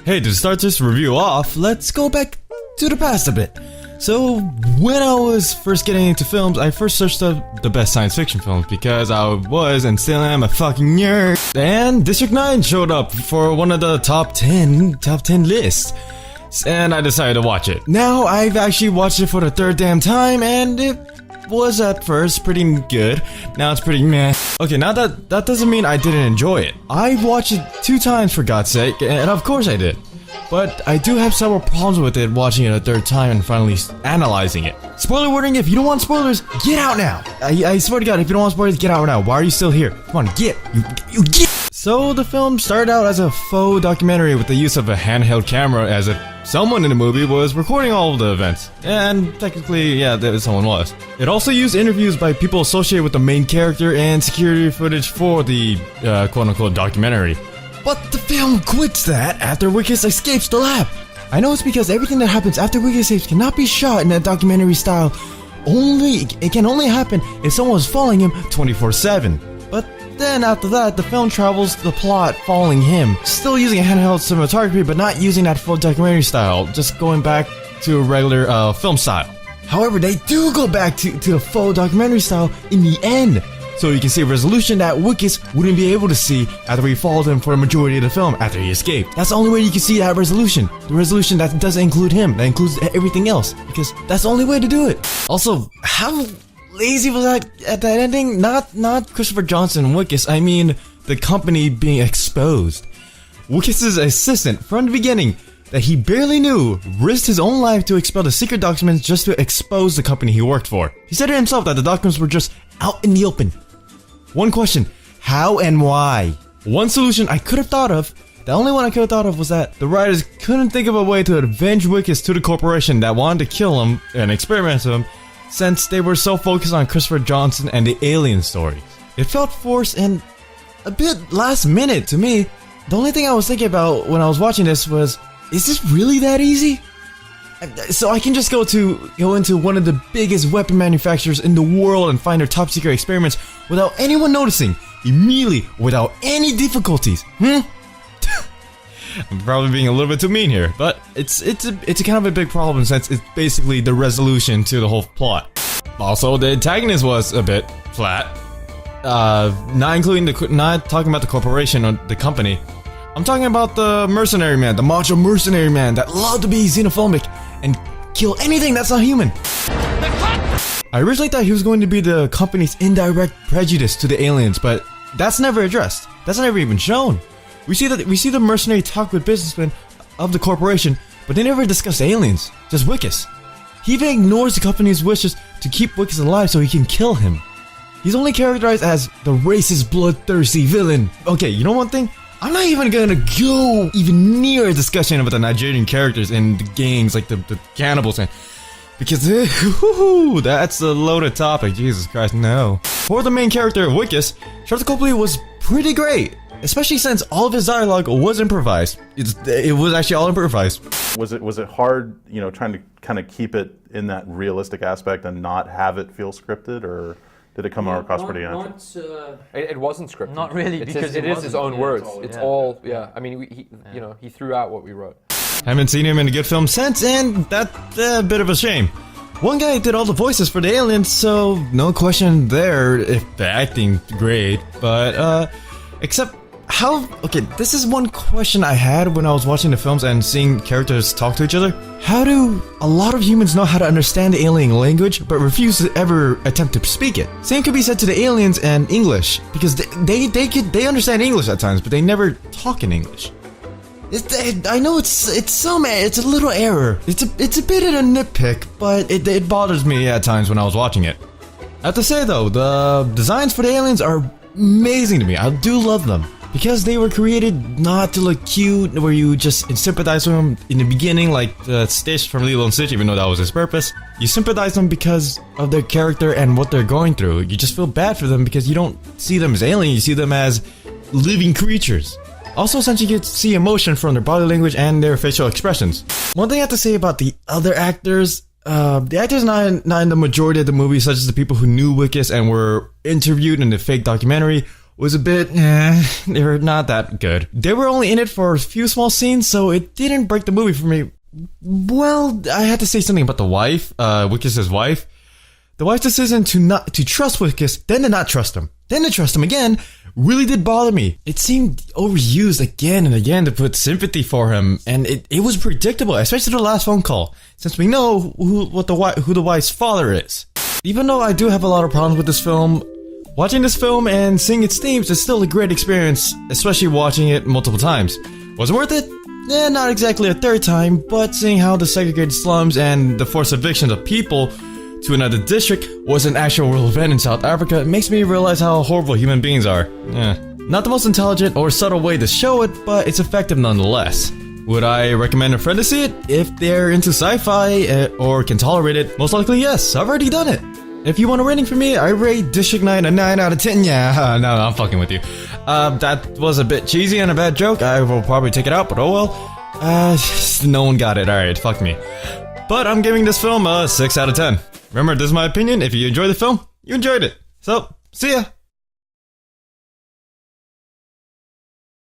Hey, to start this review off, let's go back to the past a bit. So, when I was first getting into films, I first searched up the best science fiction films because I was and still am a fucking nerd. And District 9 showed up for one of the top 10 lists. And I decided to watch it. Now, I've actually watched it for the third damn time, and it was at first pretty good. Now it's pretty meh. Okay, now that doesn't mean I didn't enjoy it. I watched it 2 times for God's sake, and of course I did. But I do have several problems with it watching it a third time and finally analyzing it. Spoiler warning, if you don't want spoilers, get out now! I swear to God, if you don't want spoilers, get out now. Why are you still here? Come on, get! You get! So the film started out as a faux documentary with the use of a handheld camera as if someone in the movie was recording all of the events. And technically, yeah, someone was. It also used interviews by people associated with the main character and security footage for the quote-unquote documentary. But the film quits that after Wikus escapes the lab. I know it's because everything that happens after Wikus escapes cannot be shot in a documentary style. It can only happen if someone's following him 24/7. But then after that, the film travels the plot following him, still using a handheld cinematography but not using that full documentary style, just going back to a regular film style. However, they do go back to the full documentary style in the end. So you can see a resolution that Wikus wouldn't be able to see after we followed him for the majority of the film after he escaped. That's the only way you can see that resolution. The resolution that doesn't include him, that includes everything else. Because that's the only way to do it. Also, how lazy was that at that ending? Not Christopher Johnson and Wikus, I mean the company being exposed. Wikus' assistant, from the beginning, that he barely knew, risked his own life to expel the secret documents just to expose the company he worked for. He said it himself that the documents were just out in the open. One question, how and why? One solution I could have thought of, the only one I could have thought of was that the writers couldn't think of a way to avenge Wikus to the corporation that wanted to kill him and experiment with him, since they were so focused on Christopher Johnson and the alien stories. It felt forced and a bit last minute to me. The only thing I was thinking about when I was watching this was, is this really that easy? So I can just go into one of the biggest weapon manufacturers in the world and find their top secret experiments without anyone noticing, immediately, without any difficulties. I'm probably being a little bit too mean here, but it's a kind of a big problem since it's basically the resolution to the whole plot. Also, the antagonist was a bit flat. Not talking about the corporation or the company. I'm talking about the mercenary man, the macho mercenary man that loved to be xenophobic and kill anything that's not human. I originally thought he was going to be the company's indirect prejudice to the aliens, but that's never addressed. That's never even shown. We see the mercenary talk with businessmen of the corporation, but they never discuss aliens, just Wikus. He even ignores the company's wishes to keep Wikus alive so he can kill him. He's only characterized as the racist, bloodthirsty villain. Okay, you know one thing? I'm not even gonna go even near a discussion about the Nigerian characters and the gangs, like the cannibals, and because that's a loaded topic. Jesus Christ, no. For the main character, Wikus, Shotokopley was pretty great, especially since all of his dialogue was improvised. It was actually all improvised. Was it hard, you know, trying to kind of keep it in that realistic aspect and not have it feel scripted, or did it come across pretty natural? It wasn't scripted. Not really, because it is his own words. It's all, yeah. I mean, he threw out what we wrote. Haven't seen him in a good film since, and that's a bit of a shame. One guy did all the voices for the aliens, so no question there if the acting great, but except how, okay, this is one question I had when I was watching the films and seeing characters talk to each other. How do a lot of humans know how to understand the alien language but refuse to ever attempt to speak it? Same could be said to the aliens and English, because they understand English at times, but they never talk in English. I know it's a little error. It's a bit of a nitpick, but it bothers me at times when I was watching it. I have to say though, the designs for the aliens are amazing to me. I do love them. Because they were created not to look cute, where you just sympathize with them in the beginning, like the Stitch from Lilo and Stitch, even though that was his purpose. You sympathize them because of their character and what they're going through. You just feel bad for them because you don't see them as aliens, you see them as living creatures. Also, since you get to see emotion from their body language and their facial expressions. One thing I have to say about the other actors, the actors not in the majority of the movie, such as the people who knew Wikus and were interviewed in the fake documentary, was a bit, they were not that good. They were only in it for a few small scenes, so it didn't break the movie for me. Well, I had to say something about the wife, Wikus' wife. The wife's decision to trust Wikus, then to not trust him, then to trust him again, really did bother me. It seemed overused again and again to put sympathy for him, and it was predictable, especially the last phone call, since we know who the wife's father is. Even though I do have a lot of problems with this film, watching this film and seeing its themes is still a great experience, especially watching it multiple times. Was it worth it? Not exactly a third time, but seeing how the segregated slums and the forced eviction of people to another district was an actual real event in South Africa makes me realize how horrible human beings are. Not the most intelligent or subtle way to show it, but it's effective nonetheless. Would I recommend a friend to see it? If they're into sci-fi or can tolerate it, most likely yes, I've already done it. If you want a rating from me, I rate District 9 a 9 out of 10. Yeah, no, I'm fucking with you. That was a bit cheesy and a bad joke. I will probably take it out, but oh well. No one got it. Alright, fuck me. But I'm giving this film a 6 out of 10. Remember, this is my opinion. If you enjoyed the film, you enjoyed it. So, see ya!